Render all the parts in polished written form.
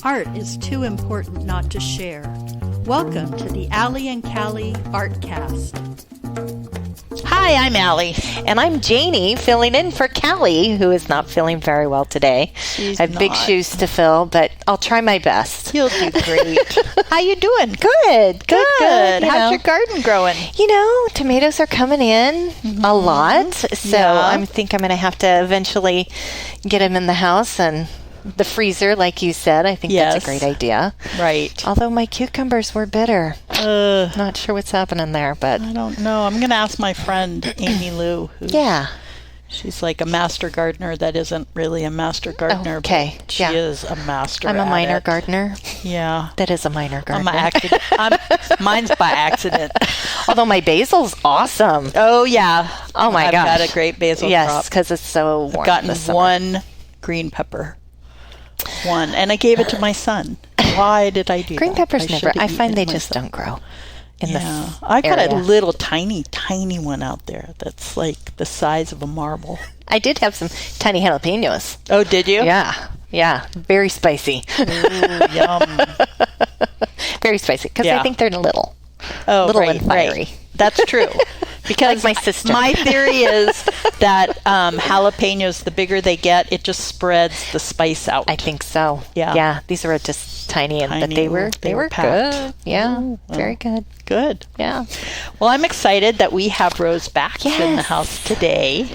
Art is too important not to share. Welcome to the Allie and Callie Artcast. Hi, I'm Allie. And I'm Janie, filling in for Callie, who is not feeling very well today. She's I have big shoes to fill, but I'll try my best. You'll do great. How you doing? Good. How's your garden growing? Tomatoes are coming in a lot, so I think I'm going to have to eventually get them in the house and the freezer, like you said. I think that's a great idea. Right. Although my cucumbers were bitter. Not sure what's happening there, but I don't know. I'm going to ask my friend Amy Lou. She's like a master gardener that isn't really a master gardener. Okay. But she is a master. I'm a minor gardener. Yeah. That is a minor gardener. Mine's by accident. Although my basil's awesome. Oh, yeah. Oh, my gosh. I've got a great basil crop. Yes, because it's so warm. I've gotten one green pepper. And I gave it to my son. Why did I do green that? peppers I find they just don't grow in this I got area. a little tiny one out there that's like the size of a marble. I did have some tiny jalapenos. Oh, did you? Yeah. Very spicy. Ooh, yum. Very spicy, because I think they're little. And fiery. Right. That's true. Because like my sister. My theory is that jalapenos, the bigger they get, it just spreads the spice out. I think so. Yeah. These were just tiny. But they were packed. good. Yeah. Very good. Good. Yeah. Well, I'm excited that we have Rose back in the house today.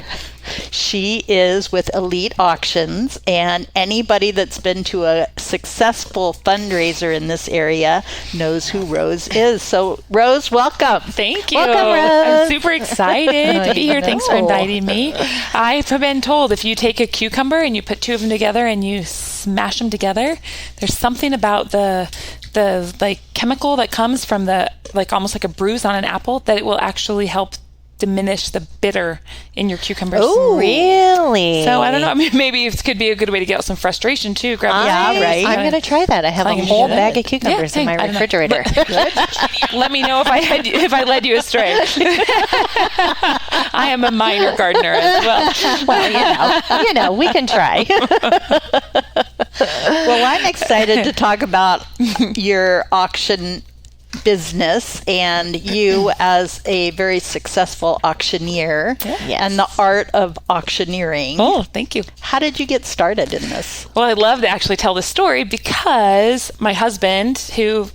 She is with Elite Auctions, and anybody that's been to a successful fundraiser in this area knows who Rose is. So, Rose, welcome. Thank you. Welcome, Rose. I'm super excited to be here. Thanks for inviting me. I've been told if you take a cucumber and you put two of them together and you smash them together, there's something about the like chemical that comes from the like almost like a bruise on an apple that it will actually help diminish the bitter in your cucumbers. Oh, really? So I don't know. I mean, maybe it could be a good way to get out some frustration too. Grab right. I'm going to try that. I have a whole bag of cucumbers in my refrigerator. Let me know if I led you astray. I am a minor gardener as well. Well, we can try. Well, I'm excited to talk about your auction business and you as a very successful auctioneer and the art of auctioneering. Oh, thank you. How did you get started in this? Well, I'd love to actually tell this story because my husband, who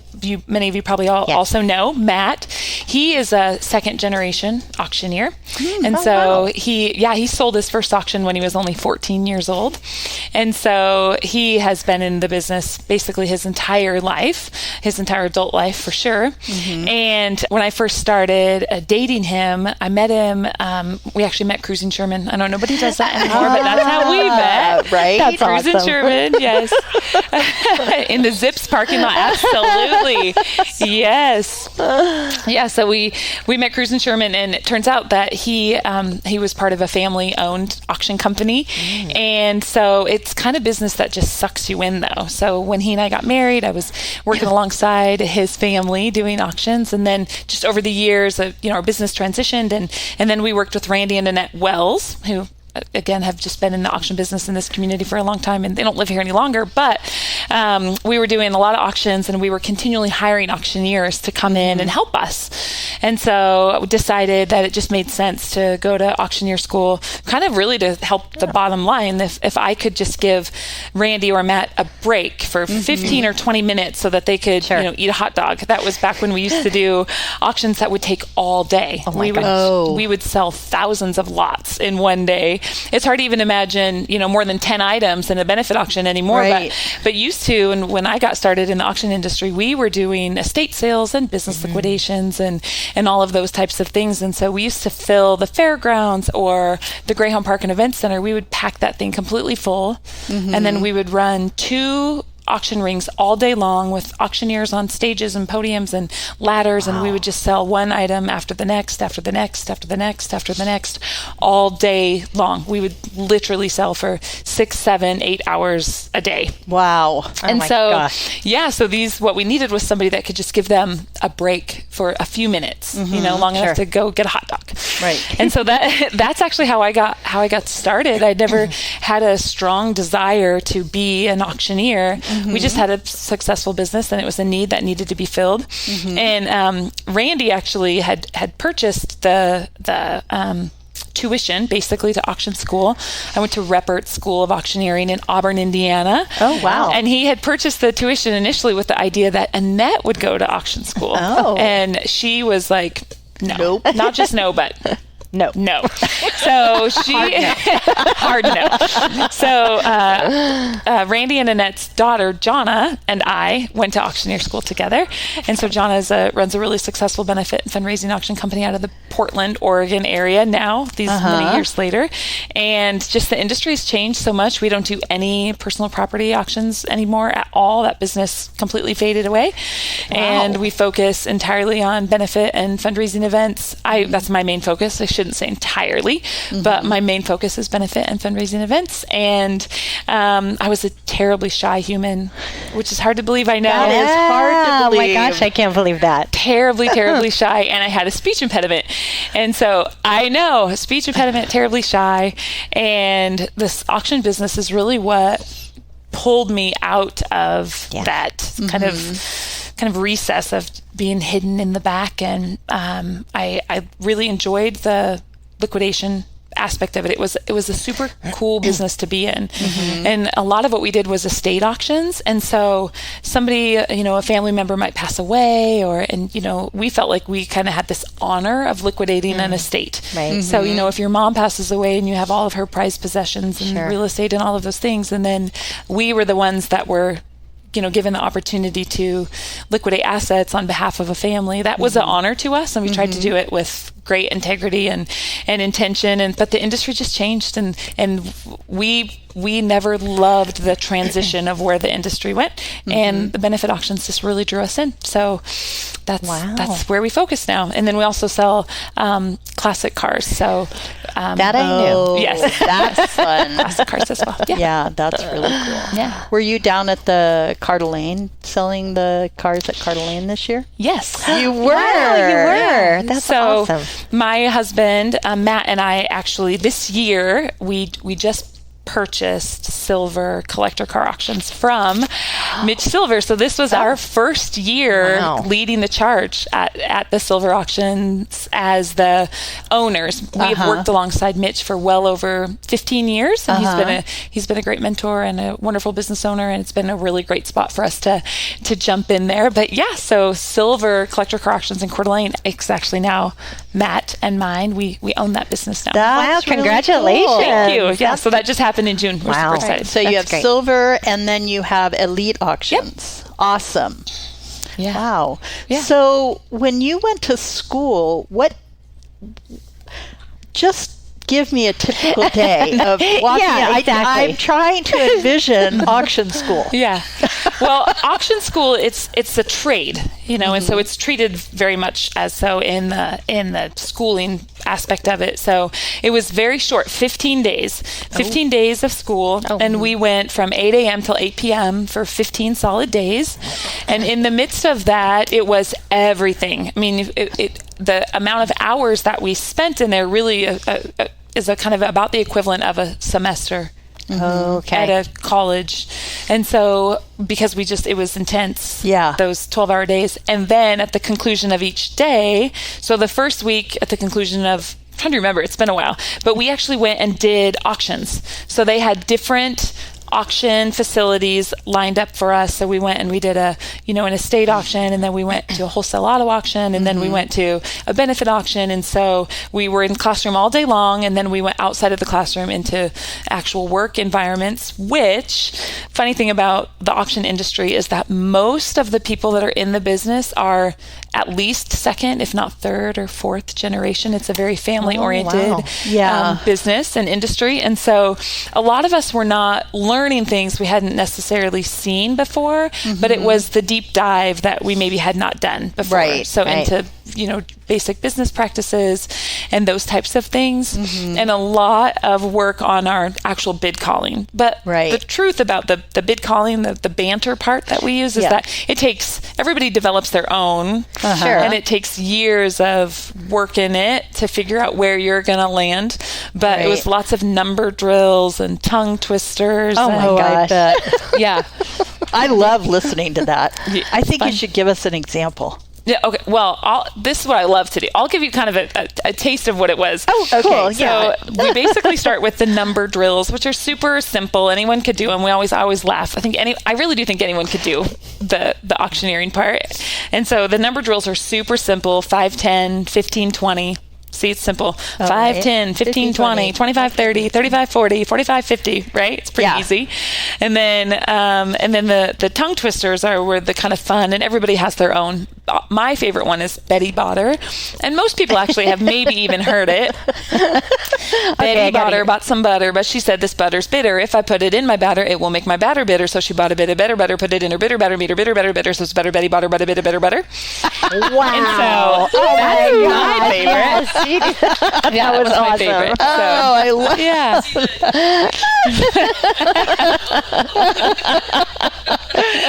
many of you probably also know, Matt, he is a second generation auctioneer. He sold his first auction when he was only 14 years old. And so he has been in the business basically his entire adult life for sure. Mm-hmm. And when I first started dating him, I met him, we actually met Cruising Sherman. I know nobody does that anymore, but that's how we met. Right? That's Cruising awesome. Sherman, yes. In the Zips parking lot, absolutely. Yes. Yeah, so we met Cruising Sherman, and it turns out that he was part of a family-owned auction company. And so it's kind of business that just sucks you in, though. So when he and I got married, I was working alongside his family doing auctions, and then just over the years, our business transitioned, and then we worked with Randy and Annette Wells, who again have just been in the auction business in this community for a long time, and they don't live here any longer, but we were doing a lot of auctions, and we were continually hiring auctioneers to come in and help us. And so we decided that it just made sense to go to auctioneer school, kind of really to help the bottom line. If I could just give Randy or Matt a break for 15 or 20 minutes so that they could eat a hot dog. That was back when we used to do auctions that would take all day. We would sell thousands of lots in one day. It's hard to even imagine, more than 10 items in a benefit auction anymore. Right. But used to, and when I got started in the auction industry, we were doing estate sales and business liquidations and all of those types of things. And so we used to fill the fairgrounds or the Greyhound Park and Event Center. We would pack that thing completely full, and then we would run 2 auction rings all day long with auctioneers on stages and podiums and ladders, and we would just sell one item after the next, after the next, after the next, after the next, all day long. We would literally sell for 6, 7, 8 hours a day. Wow. And so what we needed was somebody that could just give them a break for a few minutes, long enough to go get a hot dog. Right. And so that's actually how I got started. I never had a strong desire to be an auctioneer. we just had a successful business, and it was a need that needed to be filled. And Randy actually had purchased the tuition basically to auction school. I went to Reppert School of Auctioneering in Auburn, Indiana. Oh, wow. And he had purchased the tuition initially with the idea that Annette would go to auction school. Oh. And she was like, no. Nope. Not just no, but no. So she hard no. So Randy and Annette's daughter Jonna and I went to Auctioneer school together, and so Jonna runs a really successful benefit and fundraising auction company out of the Portland, Oregon area now. These many years later, and just the industry has changed so much. We don't do any personal property auctions anymore at all. That business completely faded away, and we focus entirely on benefit and fundraising events. That's my main focus. I shouldn't say entirely, but my main focus is benefit and fundraising events. And I was a terribly shy human, which is hard to believe. I know. That is hard to believe. Oh my gosh, I can't believe that. Terribly shy, and I had a speech impediment. And so I know, speech impediment, terribly shy, and this auction business is really what pulled me out of that kind of recess of being hidden in the back. And I really enjoyed the liquidation aspect of it. It was a super cool business to be in. And a lot of what we did was estate auctions. And so somebody, a family member might pass away, and we felt like we kind of had this honor of liquidating an estate. Right. So, if your mom passes away and you have all of her prized possessions and real estate and all of those things, and then we were the ones that were given the opportunity to liquidate assets on behalf of a family, that was an honor to us, and we tried to do it with great integrity and intention. But the industry just changed, and we never loved the transition of where the industry went, and the benefit auctions just really drew us in. So that's where we focus now. And then we also sell classic cars. So that I knew. Yes, That's fun. classic cars as well. Yeah, that's really cool. Yeah. Were you down at the Coeur d'Alene selling the cars at Coeur d'Alene this year? Yes. You were. Wow, you were. That's So awesome. my husband, Matt, and I actually this year, we just purchased silver collector car auctions from Mitch Silver. So this was our first year leading the charge at the silver auctions as the owners. We have worked alongside Mitch for well over 15 years, and he's been a great mentor and a wonderful business owner, and it's been a really great spot for us to jump in there. But so silver collector car auctions in Coeur d'Alene, it's actually now Matt and mine. We own that business now. That's really congratulations. cool. Thank you. Yeah, so that just happened in June. We're super excited. So you have That's great. silver, and then you have elite auctions. Awesome. Yeah. Wow. Yeah. So when you went to school, just give me a typical day of walking Yeah, in. exactly. I'm trying to envision auction school. Yeah. Well, auction school, it's a trade, and so it's treated very much as so in the schooling aspect of it. So it was very short, 15 days of school. And we went from 8 a.m. till 8 p.m. for 15 solid days. And in the midst of that, it was everything. I mean, the amount of hours that we spent in there really is a kind of about the equivalent of a semester at a college. And so because it was intense, those 12-hour days. And then at the conclusion of each day, so the first week at the conclusion of, I'm trying to remember, it's been a while, but we actually went and did auctions. So they had different auction facilities lined up for us. So we went and we did an estate auction, and then we went to a wholesale auto auction, and then we went to a benefit auction. And so we were in the classroom all day long, and then we went outside of the classroom into actual work environments, which, funny thing about the auction industry is that most of the people that are in the business are at least second, if not third or fourth generation. It's a very family-oriented business and industry. And so a lot of us were not learning things we hadn't necessarily seen before, but it was the deep dive that we maybe had not done before. Into, basic business practices and those types of things, and a lot of work on our actual bid calling. But the truth about the bid calling, the banter part that we use is that everybody develops their own, and it takes years of work in it to figure out where you're going to land. But it was lots of number drills and tongue twisters. Oh my gosh. Yeah. I love listening to that. I think you should give us an example. Yeah. Okay. Well, this is what I love to do. I'll give you kind of a taste of what it was. Oh, okay. Cool. So we basically start with the number drills, which are super simple. Anyone could do them. I always laugh. I really do think anyone could do the auctioneering part. And so the number drills are super simple: 5, 10, 15, 20. See, it's simple. 5, 10, 15, 20, 25, 30, 35, 40, 45, 50, right? It's pretty easy. And then the tongue twisters were the kind of fun, and everybody has their own. My favorite one is Betty Botter, and most people actually have maybe even heard it. Betty Botter bought some butter, but she said, "This butter's bitter. If I put it in my batter, it will make my batter bitter." So she bought a bit of better butter, put it in her bitter batter, meter bitter, bitter. So it's better Betty Botter, but a bit of better butter. Wow! And so that's my favorite. That was my awesome. favorite. Oh, I love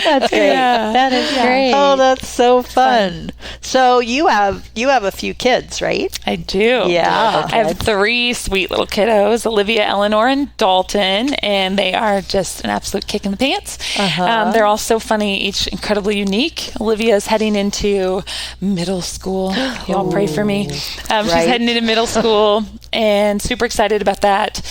That's great. Yeah. That is great. Oh, that's so fun. So you have a few kids, right? I do. Yeah. I have 3 sweet little kiddos, Olivia, Eleanor, and Dalton, and they are just an absolute kick in the pants. They're all so funny, each incredibly unique. Olivia is heading into middle school. Y'all pray for me. She's heading into middle school and super excited about that.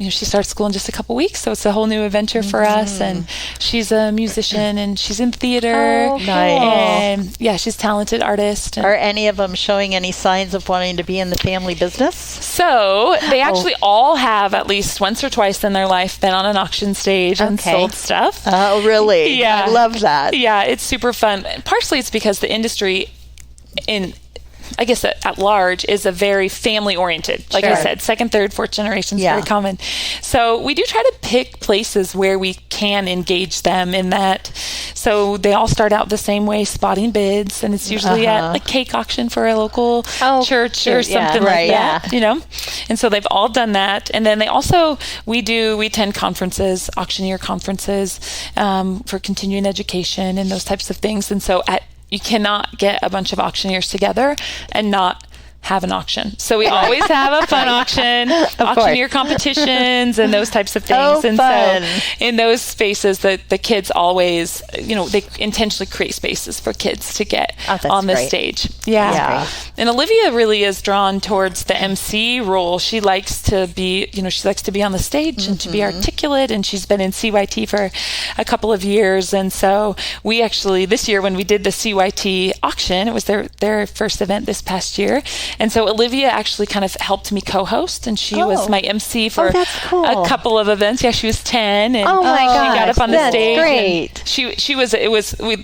She starts school in just a couple weeks, so it's a whole new adventure for us. And she's a musician and she's in theater. Oh, nice. And she's a talented artist. Are any of them showing any signs of wanting to be in the family business? So they actually all have at least once or twice in their life been on an auction stage and sold stuff. Oh, really? Yeah. I love that. Yeah, it's super fun. Partially it's because the industry I guess at large is a very family oriented. Like I said, 2nd, 3rd, 4th generation is very common. So we do try to pick places where we can engage them in that. So they all start out the same way, spotting bids, and it's usually at a cake auction for a local church or something like that, And so they've all done that. And then we attend conferences, auctioneer conferences, for continuing education and those types of things. And so you cannot get a bunch of auctioneers together and not have an auction. So we always have a fun auction, auctioneer competitions, and those types of things. Oh, and fun. so in those spaces, the kids always, they intentionally create spaces for kids to get on the stage. Yeah. And Olivia really is drawn towards the MC role. She likes to be, on the stage and to be articulate, and she's been in CYT for a couple of years. And so we actually, this year when we did the CYT auction, it was their first event this past year. And so Olivia actually kind of helped me co-host, and she was my MC for a couple of events. Yeah, she was 10, and she got up on the stage. Great.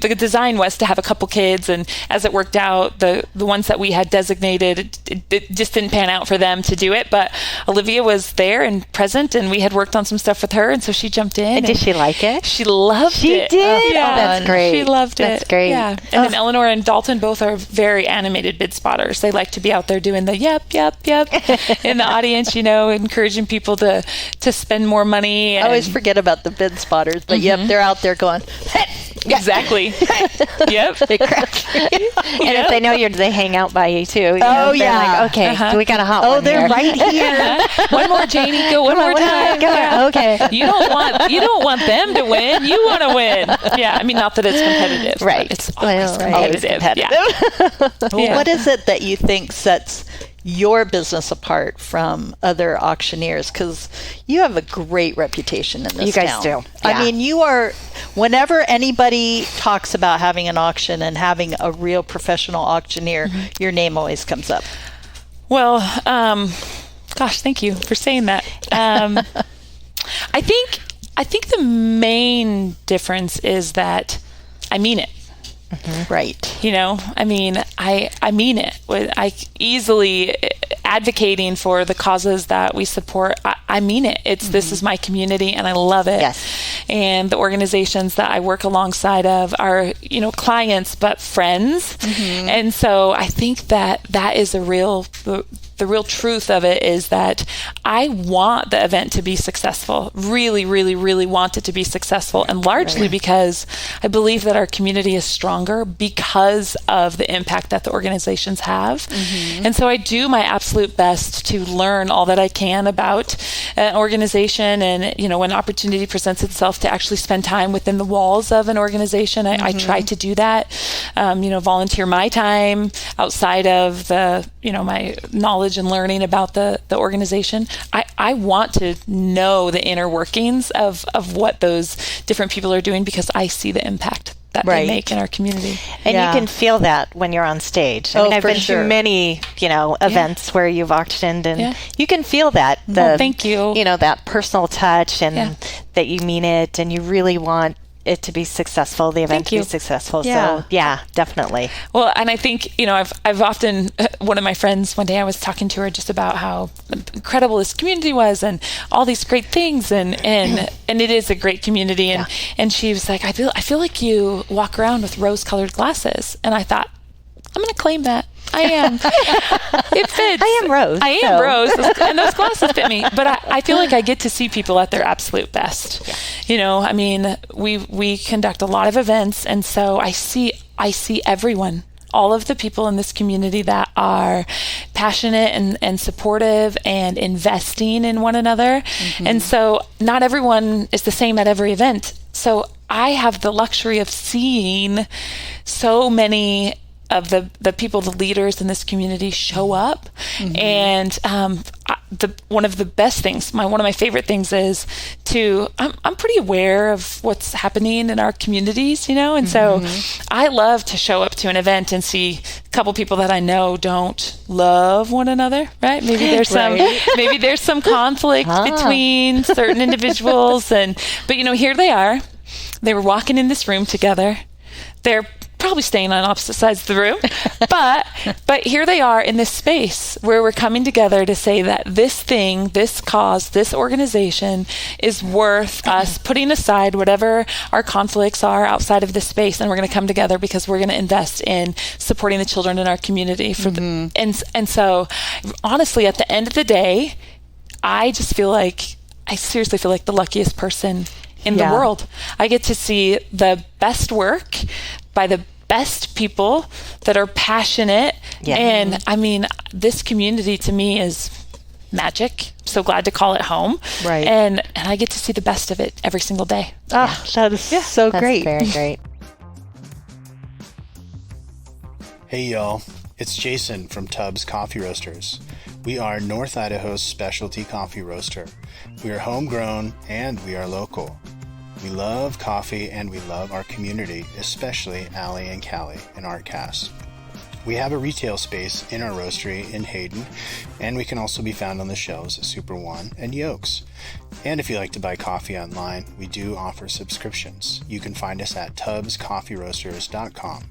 The design was to have a couple kids, and as it worked out, the ones that we had designated, it just didn't pan out for them to do it. But Olivia was there and present, and we had worked on some stuff with her, and so she jumped in. And did she like it? She loved it. She did? Yeah. Oh, that's great. She loved it. That's great. Yeah. And then Eleanor and Dalton both are very animated bid spotters. They like to be out there doing the yep in the audience, encouraging people to spend more money. I always forget about the bid spotters, but they're out there going, hey, exactly. Yep. They crack. And if they know they hang out by you too. They're like, okay, we got a hot one they're here. right here. One more, Janie. Go one more time. Okay. You don't want them to win. You want to win. Yeah. I mean, not that it's competitive. Right. It's always competitive. Well, what is it that you think sets your business apart from other auctioneers? Because you have a great reputation in this town. You guys do. I mean, you are, whenever anybody talks about having an auction and having a real professional auctioneer, your name always comes up. Well, gosh, thank you for saying that. I think the main difference is that I mean it. Right. I mean, I mean it. I easily advocating for the causes that we support. I mean it. This is my community and I love it. Yes. And the organizations that I work alongside of are, clients, but friends. And so I think that is a real the real truth of it is that I want the event to be successful, really, really, really want it to be successful, and largely because I believe that our community is stronger because of the impact that the organizations have. And so I do my absolute best to learn all that I can about an organization, and when an opportunity presents itself to actually spend time within the walls of an organization, I try to do that. Volunteer my time outside of the my knowledge and learning about the organization. I want to know the inner workings of what those different people are doing, because I see the impact that they make in our community. And you can feel that when you're on stage. I've been to many, events where you've auctioned, and you can feel that. Thank you. That personal touch, and that you mean it, and you really want it to be successful, the event to be successful. Yeah. So definitely. Well, and I think, I've often, one of my friends, one day I was talking to her just about how incredible this community was and all these great things, and it is a great community. And she was like, I feel like you walk around with rose-colored glasses. And I thought, I'm going to claim that. I am. It fits. I am Rose. Rose, and those glasses fit me. But I feel like I get to see people at their absolute best. We conduct a lot of events, and so I see everyone. All of the people in this community that are passionate and supportive and investing in one another. And so not everyone is the same at every event. So I have the luxury of seeing so many of the people, the leaders in this community show up. And one of the best things, one of my favorite things is I'm pretty aware of what's happening in our communities, and so I love to show up to an event and see a couple people that I know don't love one another, right? Maybe there's some conflict between certain individuals, but here they are. They were walking in this room together. They're probably staying on opposite sides of the room, but here they are in this space where we're coming together to say that this thing, this cause, this organization is worth us putting aside whatever our conflicts are outside of this space, and we're going to come together because we're going to invest in supporting the children in our community. And so, honestly, at the end of the day, I seriously feel like the luckiest person in the world. I get to see the best work by the best people that are passionate. And this community to me is magic. So glad to call it home. Right. And I get to see the best of it every single day. That is so great. That's very great. Hey y'all, it's Jason from Tubbs Coffee Roasters. We are North Idaho's specialty coffee roaster. We are homegrown and we are local. We love coffee and we love our community, especially Allie and Callie in ArtCast. We have a retail space in our roastery in Hayden, and we can also be found on the shelves at Super One and Yokes. And if you like to buy coffee online, we do offer subscriptions. You can find us at tubbscoffeeroasters.com.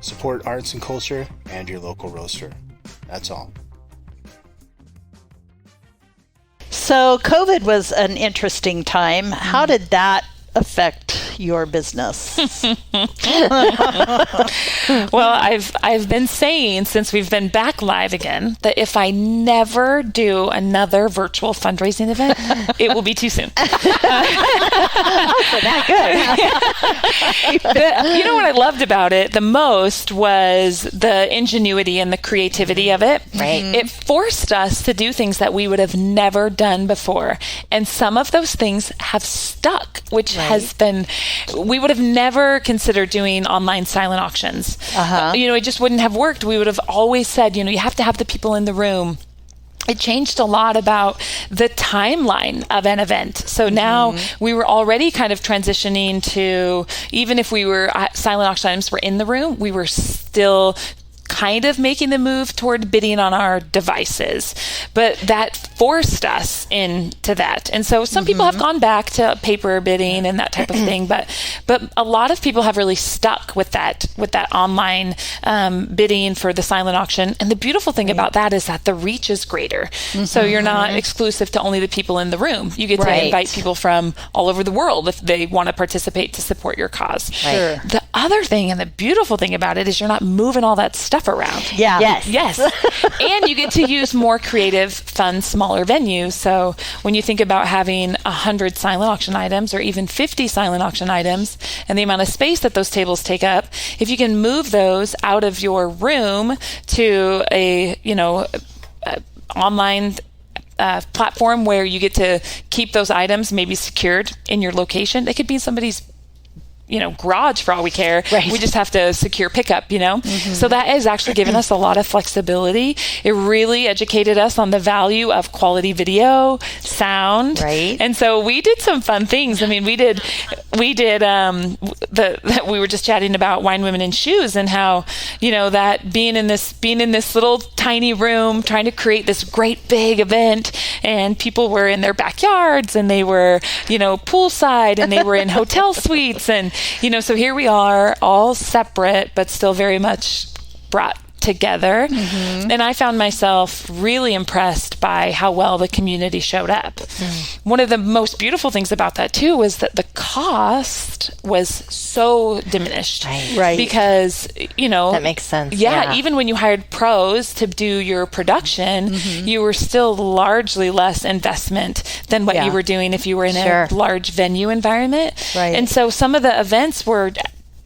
Support arts and culture and your local roaster. That's all. So COVID was an interesting time. How did that affect your business? Well, I've been saying since we've been back live again that if I never do another virtual fundraising event, it will be too soon. For that good. You know what I loved about it the most was the ingenuity and the creativity of it. Right. It forced us to do things that we would have never done before. And some of those things have stuck, which has been, we would have never considered doing online silent auctions. It just wouldn't have worked. We would have always said, you have to have the people in the room. It changed a lot about the timeline of an event. So now we were already kind of transitioning to, even if we were silent auction items were in the room, we were still kind of making the move toward bidding on our devices, but that forced us into that. And so some people have gone back to paper bidding and that type of thing, but a lot of people have really stuck with that online bidding for the silent auction. And the beautiful thing about that is that the reach is greater. So you're not exclusive to only the people in the room. You get to invite people from all over the world if they want to participate to support your cause. Sure. The other thing and the beautiful thing about it is you're not moving all that stuff around. Yeah. Yes. And you get to use more creative, fun, smaller venues. So when you think about having 100 silent auction items or even 50 silent auction items and the amount of space that those tables take up, if you can move those out of your room to a online platform where you get to keep those items maybe secured in your location. They could be somebody's garage for all we care. Right. We just have to secure pickup, So that has actually given us a lot of flexibility. It really educated us on the value of quality video, sound. Right. And so we did some fun things. I mean, we were just chatting about Wine, Women, and Shoes and how, that being in this little tiny room, trying to create this great big event, and people were in their backyards and they were, poolside and they were in hotel suites and, so here we are all separate, but still very much brought together. Mm-hmm. And I found myself really impressed by how well the community showed up. One of the most beautiful things about that too was that the cost was so diminished. Right. Because, that makes sense. Yeah. Even when you hired pros to do your production, you were still largely less investment than what you were doing if you were in a large venue environment. Right. And so some of the events were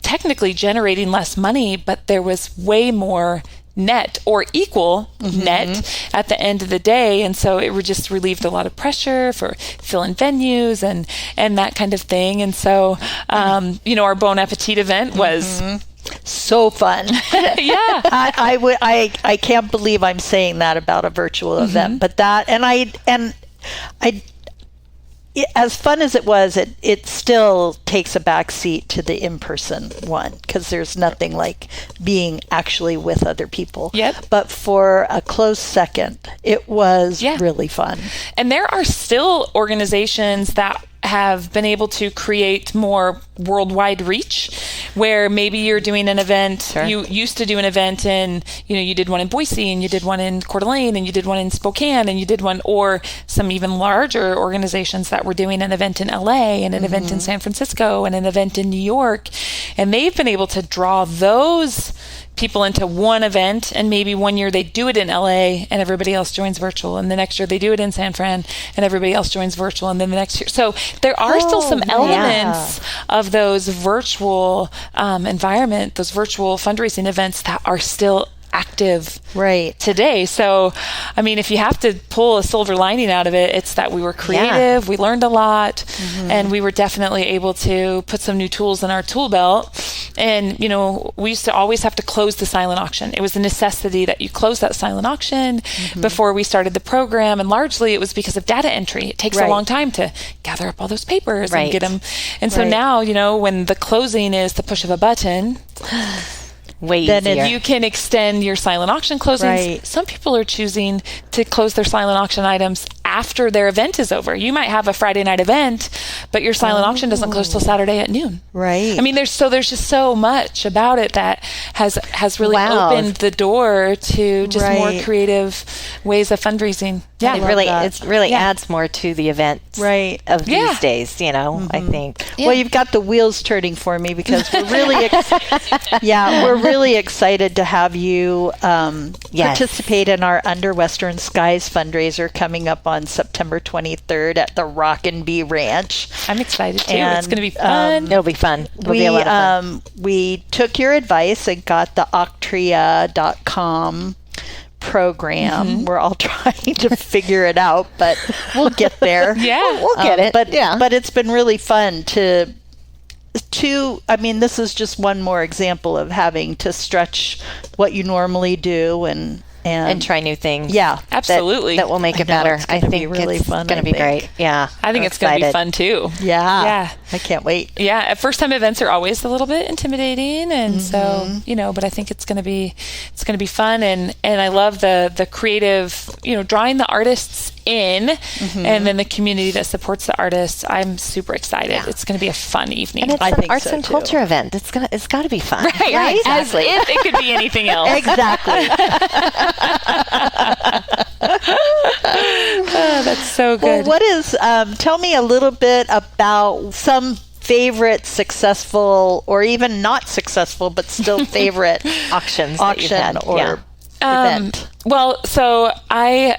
technically generating less money, but there was way more net or equal net at the end of the day. And so it just relieved a lot of pressure for filling venues and that kind of thing. And so, our Bon Appetit event was so fun. Yeah. I can't believe I'm saying that about a virtual event, but that, and I as fun as it was, it still takes a back seat to the in-person one because there's nothing like being actually with other people. Yep. But for a close second, it was really fun. And there are still organizations that have been able to create more worldwide reach where maybe you're doing an event. You used to do an event in, you did one in Boise and you did one in Coeur d'Alene and you did one in Spokane and you did one, or some even larger organizations that were doing an event in LA and an event in San Francisco and an event in New York. And they've been able to draw those people into one event, and maybe one year they do it in LA and everybody else joins virtual, and the next year they do it in San Fran and everybody else joins virtual, and then the next year. So there are still some elements of those virtual environment, those virtual fundraising events that are still active today. So, I mean, if you have to pull a silver lining out of it, it's that we were creative, we learned a lot, and we were definitely able to put some new tools in our tool belt. And, we used to always have to close the silent auction. It was a necessity that you close that silent auction before we started the program. And largely it was because of data entry. It takes a long time to gather up all those papers and get them. And so now, when the closing is the push of a button, then you can extend your silent auction closings. Some people are choosing to close their silent auction items after their event is over. You might have a Friday night event, but your silent auction doesn't close till Saturday at noon. Right. I mean, there's just so much about it that has really opened the door to just more creative ways of fundraising. Yeah, it really adds more to the events of these days, I think. Well, you've got the wheels turning for me because we're really we're really excited to have you participate in our Under Western Skies fundraiser coming up on September 23rd at the Rockin' Bee Ranch. I'm excited too. It's going to be fun. It'll be fun. It'll be a lot of fun. We took your advice and got the Auctioneer.com program. We're all trying to figure it out, but we'll get there. We'll get it. But it's been really fun to I mean, this is just one more example of having to stretch what you normally do and try new things. Yeah, absolutely. That will make it better. I think really it's fun. going to be great. Yeah. I think it's going to be fun too. Yeah. I can't wait. Yeah. First time events are always a little bit intimidating. And so, but I think it's going to be fun. And I love the creative, drawing the artists in and then the community that supports the artists. I'm super excited. Yeah. It's going to be a fun evening. And it's an arts and culture event. It's got to be fun. Right? Exactly. As if it could be anything else. Exactly. That's so good. Well, what is, tell me a little bit about some favorite successful or even not successful, but still favorite auction or event? Well, so I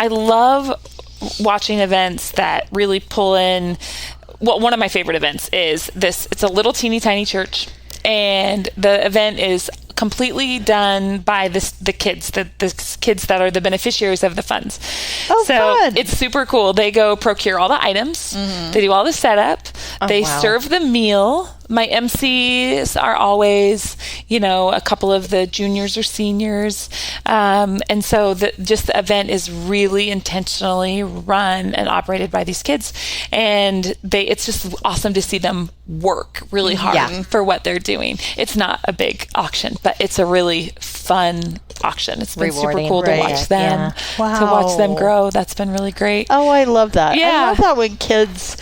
love watching events that really pull in. Well, one of my favorite events is this. It's a little teeny tiny church, and the event is completely done by the kids that are the beneficiaries of the funds. Oh, so fun. It's super cool. They go procure all the items. They do all the setup. They serve the meal. My MCs are always, a couple of the juniors or seniors. And so the event is really intentionally run and operated by these kids. And it's just awesome to see them work really hard for what they're doing. It's not a big auction, but it's a really fun auction. It's been rewarding, super cool to watch them, to watch them grow. That's been really great. Oh, I love that. Yeah. I love that when kids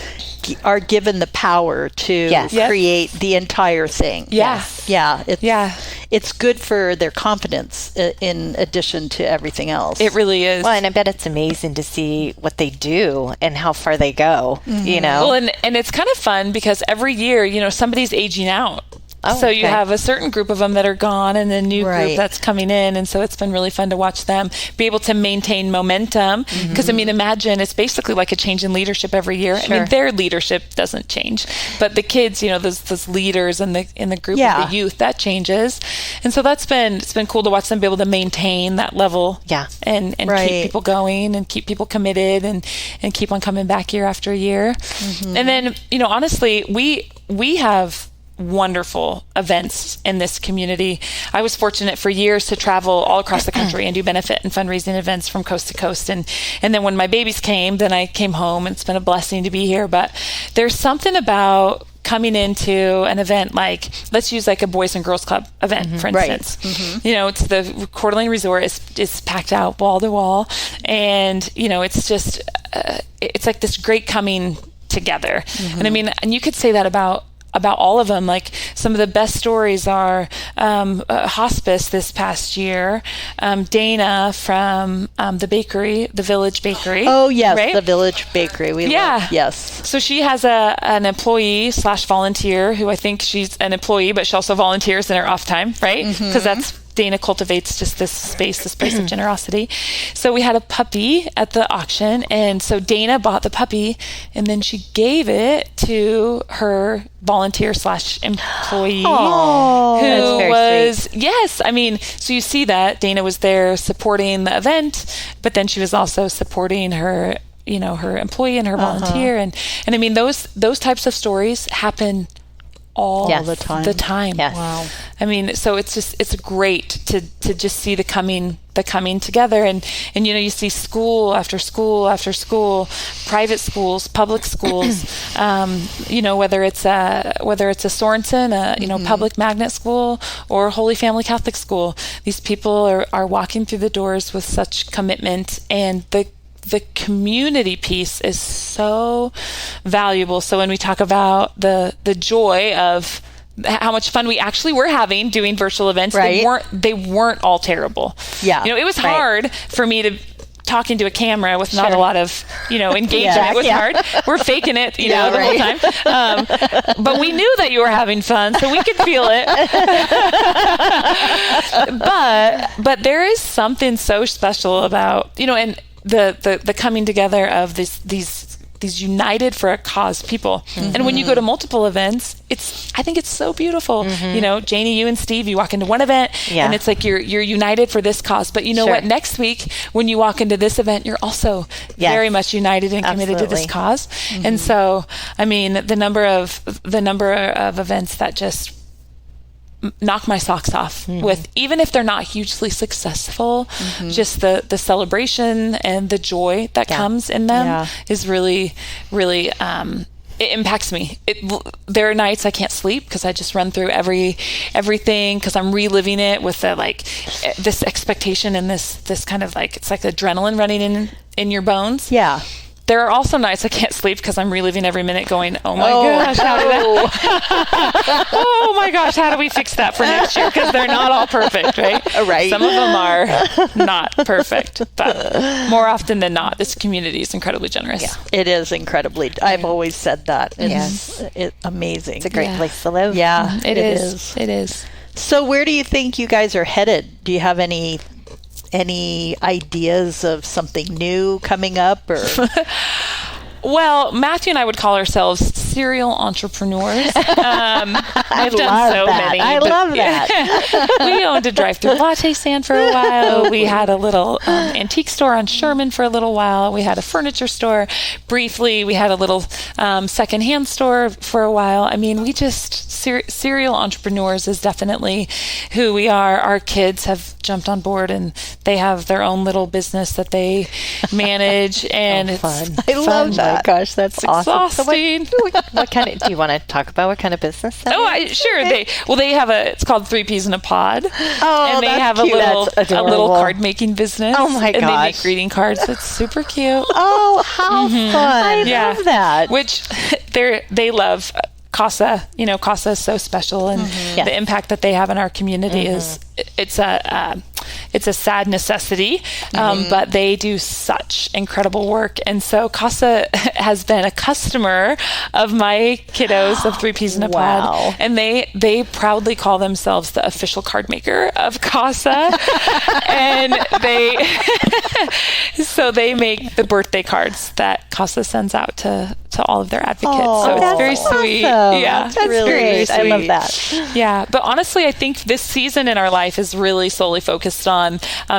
are given the power to create the entire thing. It's good for their confidence in addition to everything else. It really is. Well, and I bet it's amazing to see what they do and how far they go, Well, and it's kind of fun because every year, somebody's aging out. So you have a certain group of them that are gone and a new group that's coming in. And so it's been really fun to watch them be able to maintain momentum. Because, imagine it's basically like a change in leadership every year. Sure. I mean, their leadership doesn't change. But the kids, those leaders in the group of the youth, that changes. And so it's been cool to watch them be able to maintain that level. And keep people going and keep people committed and keep on coming back year after year. And then, honestly, we have wonderful events in this community. I was fortunate for years to travel all across the country and do benefit and fundraising events from coast to coast. And then when my babies came, then I came home, and it's been a blessing to be here. But there's something about coming into an event like, let's use like a Boys and Girls Club event, for instance. It's the Coeur d'Alene Resort is packed out wall to wall. And, it's just, it's like this great coming together. And you could say that about all of them. Like some of the best stories are hospice this past year. Dana from the bakery, the Village Bakery. Oh yes, right? The Village Bakery. We love. Yes. So she has an employee / volunteer who I think she's an employee, but she also volunteers in her off time, right? Because that's Dana cultivates just this place of generosity. So we had a puppy at the auction, and so Dana bought the puppy, and then she gave it to her volunteer / employee, who was sweet. So you see that Dana was there supporting the event, but then she was also supporting her, her employee and her volunteer, and those types of stories happen all the time. Yes. Wow. So it's great to just see the coming together, and you see school after school after school, private schools, public schools, whether it's a Sorensen, public magnet school, or Holy Family Catholic School. These people are walking through the doors with such commitment, and the community piece is so valuable. So when we talk about the joy of how much fun we actually were having doing virtual events, they weren't all terrible. It was hard for me to talk into a camera with not a lot of, engagement. It was hard. We're faking it, the whole time. But we knew that you were having fun, so we could feel it. But there is something so special about, and the coming together of these united for a cause people. And when you go to multiple events, I think it's so beautiful. Janie, you and Steve, you walk into one event and it's like you're united for this cause. But what? Next week, when you walk into this event, you're also very much united and committed to this cause. And so, the number of events that just knock my socks off with, even if they're not hugely successful, just the celebration and the joy that comes in them is really, really, it impacts me. There are nights I can't sleep because I just run through everything because I'm reliving it with this expectation and this kind of it's like adrenaline running in your bones. There are also nights I can't sleep because I'm reliving every minute going, oh my gosh, how did that? Oh my gosh, how do we fix that for next year? Because they're not all perfect, right? Right. Some of them are not perfect, but more often than not, this community is incredibly generous. Yeah, it is incredibly. I've always said that. It's amazing. It's a great place to live. Yeah, It is. It is. So where do you think you guys are headed? Do you have any ideas of something new coming up, or? Well, Matthew and I would call ourselves serial entrepreneurs. I've done so many. I love that. We owned a drive-through latte stand for a while. We had a little antique store on Sherman for a little while. We had a furniture store briefly. We had a little secondhand store for a while. I mean, we just serial entrepreneurs is definitely who we are. Our kids have jumped on board, and they have their own little business that they manage, and it's fun. I love that. Oh my gosh, that's awesome. So exhausting. what kind of? Do you want to talk about what kind of business that is? Sure. They have it's called 3 Peas in a Pod. Oh, and they that's have cute. a little card making business. Oh my And they make gosh. greeting cards. That's super cute. Oh, how fun! I love that. Which they love. CASA, CASA is so special, and the impact that they have in our community is it's a sad necessity, but they do such incredible work. And so CASA has been a customer of my kiddos of 3 Peas in a Pod, and they proudly call themselves the official card maker of CASA, and they make the birthday cards that CASA sends out to all of their advocates. So it's very sweet. Awesome. Yeah, That's really great. I sweet. love that. Yeah, but honestly, I think this season in our life is really solely focused on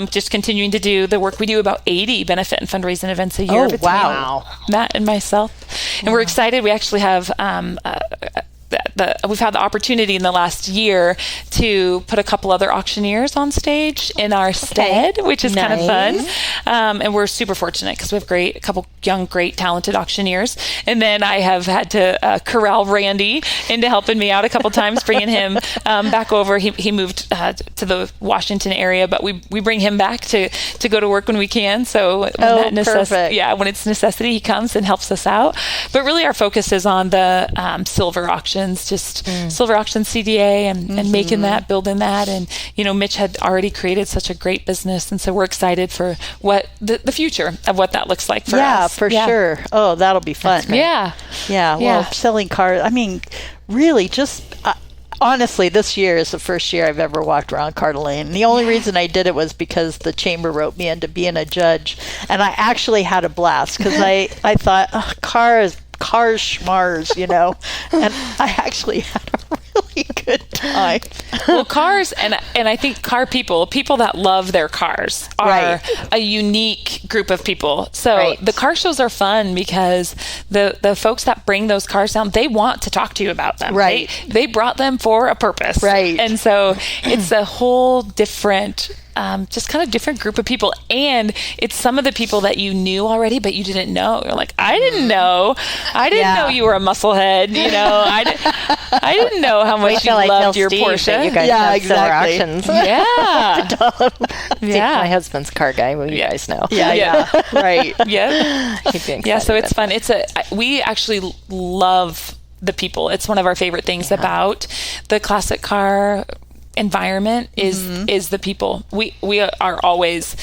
just continuing to do the work we do, about 80 benefit and fundraising events a year. Oh, between wow. Matt and myself. And we're excited. We actually have we've had the opportunity in the last year to put a couple other auctioneers on stage in our stead, which is kind of fun. And we're super fortunate because we have a couple young, great, talented auctioneers. And then I have had to corral Randy into helping me out a couple times, bringing him back over. He moved to the Washington area, but we bring him back to go to work when we can. So when perfect. when it's necessity, he comes and helps us out. But really our focus is on the silver auctions, just silver auction CDA and making that, building that. And, Mitch had already created such a great business. And so we're excited for what the future of what that looks like for us. Yeah, for sure. Oh, that'll be fun. Yeah. Yeah. Well, selling cars, I mean, really just... honestly, this year is the first year I've ever walked around Coeur d'Alene. The only reason I did it was because the chamber wrote me into being a judge, and I actually had a blast because I thought, cars schmars, and I actually had a really good time. Well, cars, and I think people that love their cars are a unique group of people. So the car shows are fun because the folks that bring those cars down, they want to talk to you about them. Right. They brought them for a purpose. Right. And so it's a whole different just kind of different group of people, and it's some of the people that you knew already but you didn't know. You're like, I didn't know you were a musclehead. I didn't know how much you loved your Porsche. You guys have exactly. Auctions. Yeah. My husband's car guy. Well, you guys know. Yeah. Right. Yeah. He'd be excited. Yeah. So it's fun. We actually love the people. It's one of our favorite things about the classic car environment is the people. We are always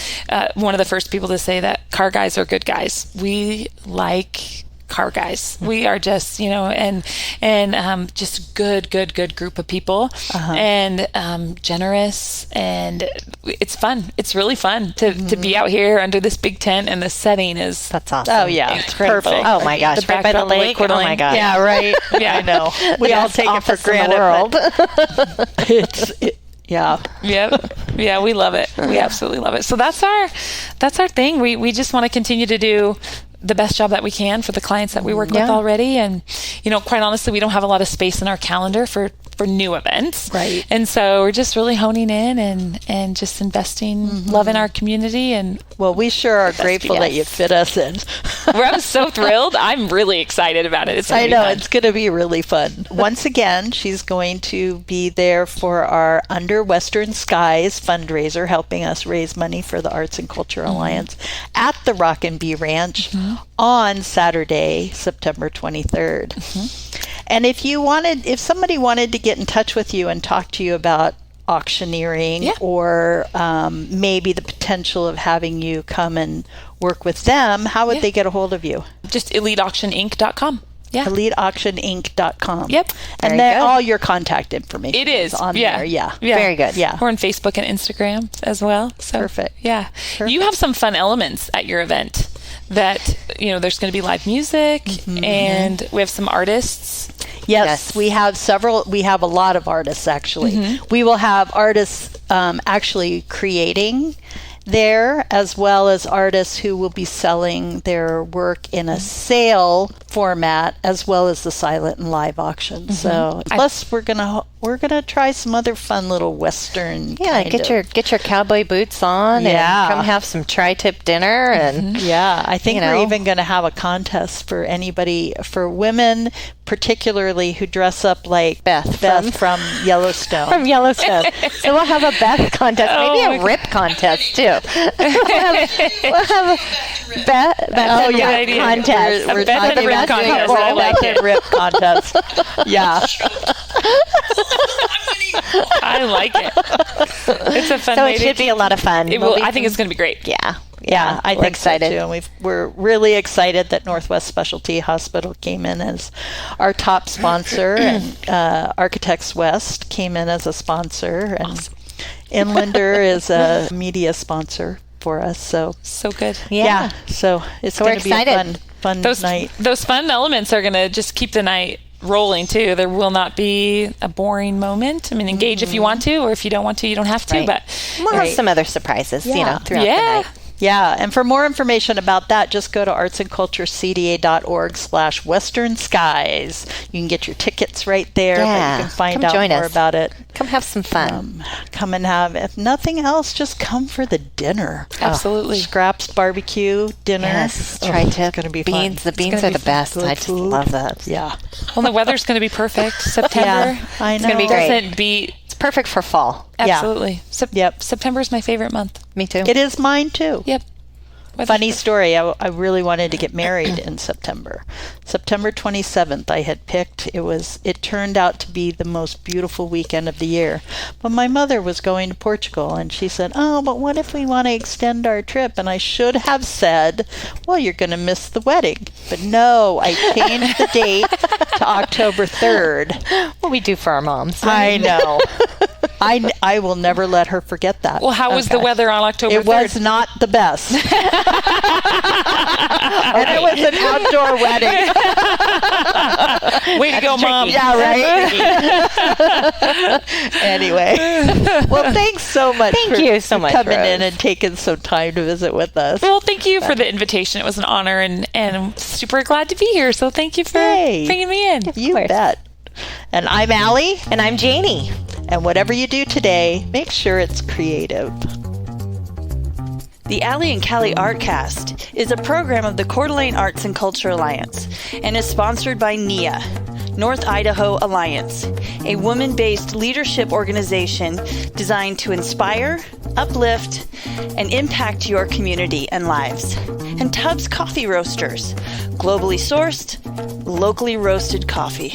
one of the first people to say that car guys are good guys. We like car guys. We are just, and just good group of people, and generous, and it's fun. It's really fun to be out here under this big tent, and the setting is that's awesome. Oh yeah, incredible. Perfect. Oh my gosh, right by the lake. Oh my gosh. Yeah, right. Yeah, I know. We all take it for granted. Yeah, we love it. We absolutely love it. So that's our thing. We just want to continue to do the best job that we can for the clients that we work with already. And, quite honestly, we don't have a lot of space in our calendar for for new events. Right. And so we're just really honing in and just investing, loving our community. And Well, we sure are grateful that you fit us in. I'm so thrilled. I'm really excited about it. I know, it's going to be really fun. Once again, she's going to be there for our Under Western Skies fundraiser, helping us raise money for the Arts and Culture Alliance at the Rock and Bee Ranch on Saturday, September 23rd. And if somebody wanted to get in touch with you and talk to you about auctioneering or maybe the potential of having you come and work with them, how would they get a hold of you? Just eliteauctioninc.com. Yeah. eliteauctioninc.com. Yep. And then all your contact information It is on there. Yeah. Very good. Yeah. We're on Facebook and Instagram as well. So, Perfect. Yeah. You have some fun elements at your event that, there's going to be live music and we have some artists. Yes, we have several. We have a lot of artists, actually. We will have artists actually creating there, as well as artists who will be selling their work in a sale format, as well as the silent and live auction. So, plus we're gonna try some other fun little Western. Get your cowboy boots on and come have some tri-tip dinner and I think we're even going to have a contest for women particularly who dress up like Beth from Yellowstone. From Yellowstone. So we'll have a Beth contest, maybe a rip contest too. we'll have a Beth contest. We're Beth talking and rip about contest. doing I a like Beth and rip contest. Yeah. I like it. It's a fun So way it should be a lot of fun. I think it's going to be great. Yeah, I think excited. so too. And we're really excited that Northwest Specialty Hospital came in as our top sponsor, and Architects West came in as a sponsor, and Inlander is a media sponsor for us. So good. Yeah. So it's going to be a fun night. Those fun elements are going to just keep the night rolling too. There will not be a boring moment. I mean, engage if you want to, or if you don't want to, you don't have to. Right. But we'll have some other surprises, throughout the night. Yeah, and for more information about that, just go to artsandculturecda.org/Western Skies. You can get your tickets right there, but you can find out more about it. Come have some fun. Come and have, if nothing else, just come for the dinner. Absolutely. Scraps Barbecue dinner. Yes, tri-tip. It's going to be fun. The beans are the best. I just love that. Yeah. Well, the weather's going to be perfect. September. I know. It's going to be great. Doesn't beat. Perfect for fall. Absolutely. September is my favorite month. Me too. It is mine too. Yep. Funny story, I really wanted to get married in September. September 27th I had picked. It turned out to be the most beautiful weekend of the year. But my mother was going to Portugal, and she said, but what if we want to extend our trip? And I should have said, well, you're going to miss the wedding. But no, I changed the date to October 3rd. What we do for our moms. I know. I will never let her forget that. Well, how was the weather on October 3rd? It was not the best. And it was an outdoor wedding. Way to go, Mom. Yeah, right? Anyway. Well, thanks so much for coming in and taking some time to visit with us. Well, thank you for the invitation. It was an honor, and I'm super glad to be here. So thank you for bringing me in. You bet. And I'm Allie. And I'm Janie. And whatever you do today, make sure it's creative. The Allie and Callie Artcast is a program of the Coeur d'Alene Arts and Culture Alliance and is sponsored by NIA, North Idaho Alliance, a woman-based leadership organization designed to inspire, uplift, and impact your community and lives. And Tubbs Coffee Roasters, globally sourced, locally roasted coffee.